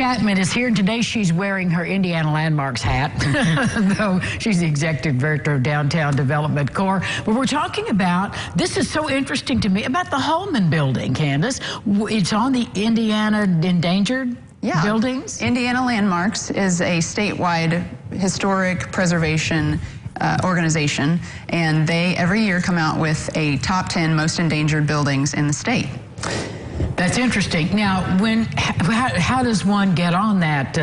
Chapman is here, and today she's wearing her Indiana Landmarks hat, though she's the Executive Director of Downtown Development Corps. But we're talking about, this is so interesting to me, about the Holman Building, Candace. It's on the Indiana Endangered Buildings? Indiana Landmarks is a statewide historic preservation organization, and they every year come out with a top 10 most endangered buildings in the state. That's interesting. Now, how does one get on that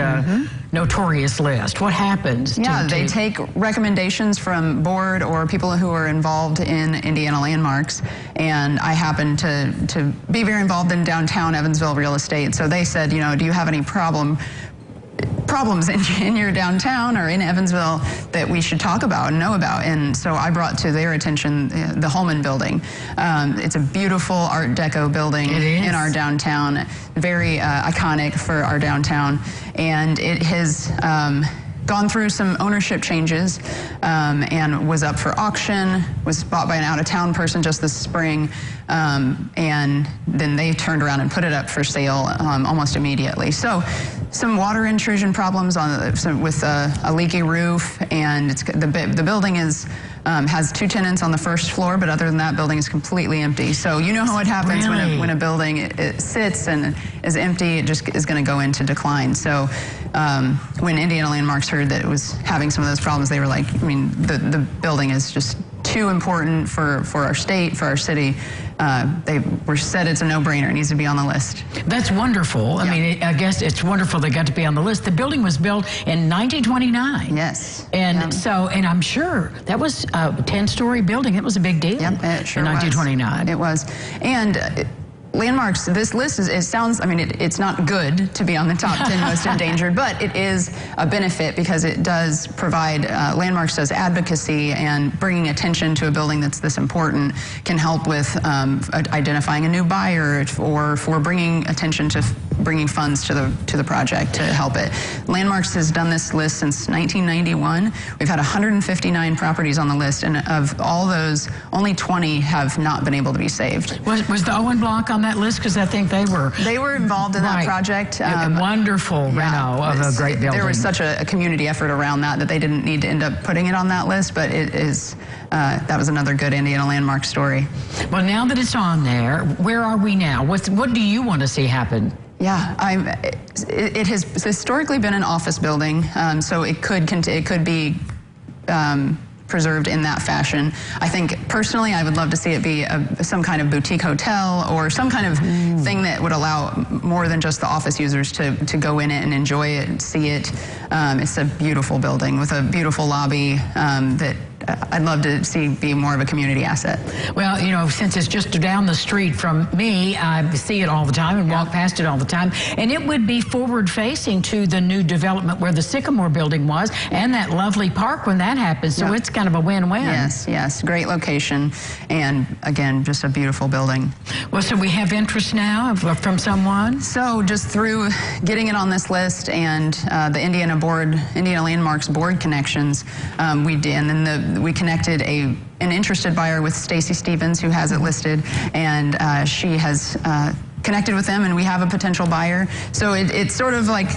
notorious list? What happens? They take recommendations from board or people who are involved in Indiana Landmarks, and I happen to be very involved in downtown Evansville real estate. So they said, you know, do you have any problems in your downtown or in Evansville that we should talk about and know about? And so I brought to their attention the Holman Building. It's a beautiful Art Deco building in our downtown, very iconic for our downtown, and it has gone through some ownership changes and was up for auction, was bought by an out-of-town person just this spring, and then they turned around and put it up for sale almost immediately. So some water intrusion problems with a leaky roof, and the building has 2 tenants on the first floor, but other than that, building is completely empty. So you know how it happens when a building it sits and is empty, it just is going to go into decline. So when Indiana Landmarks heard that it was having some of those problems, they were like, I mean, the building is just too important for our state, for our city. They said it's a no-brainer. It needs to be on the list. That's wonderful. I mean, I guess it's wonderful they got to be on the list. The building was built in 1929. Yes. And and I'm sure that was a 10-story building. It was a big deal. Yep, it sure in 1929. Was. It was. And Landmarks, this list I mean, it's not good to be on the top 10 most endangered, but it is a benefit because it does provide, Landmarks does advocacy, and bringing attention to a building that's this important can help with identifying a new buyer or for bringing attention to bringing funds to the project to help it. Landmarks has done this list since 1991. We've had 159 properties on the list, and of all those, only 20 have not been able to be saved. Was the Owen Block on that list? Because I think they were involved in that project. Wonderful reno of a great building. There was such a community effort around that they didn't need to end up putting it on that list, but it is that was another good Indiana Landmark story. Well, now that it's on there, where are we now? What do you want to see happen? Yeah, it has historically been an office building, so it could be preserved in that fashion. I think personally I would love to see it be some kind of boutique hotel or some kind of thing that would allow more than just the office users to go in it and enjoy it and see it. It's a beautiful building with a beautiful lobby that I'd love to see be more of a community asset. Well, you know, since it's just down the street from me, I see it all the time and walk past it all the time. And it would be forward-facing to the new development where the Sycamore building was and that lovely park when that happens. So it's kind of a win-win. Yes. Great location. And again, just a beautiful building. Well, so we have interest now from someone? So just through getting it on this list and the Indiana Landmarks board connections, we did, and then we connected an interested buyer with Stacy Stevens, who has it listed, and she has connected with them, and we have a potential buyer. So it's sort of like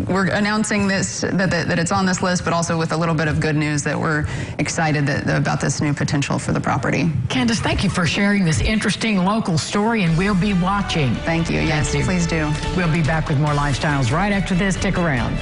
we're announcing this that it's on this list, but also with a little bit of good news that we're excited about this new potential for the property. Candace, thank you for sharing this interesting local story, and we'll be watching. Thank you. Yes, please do. We'll be back with more Lifestyles right after this. Stick around.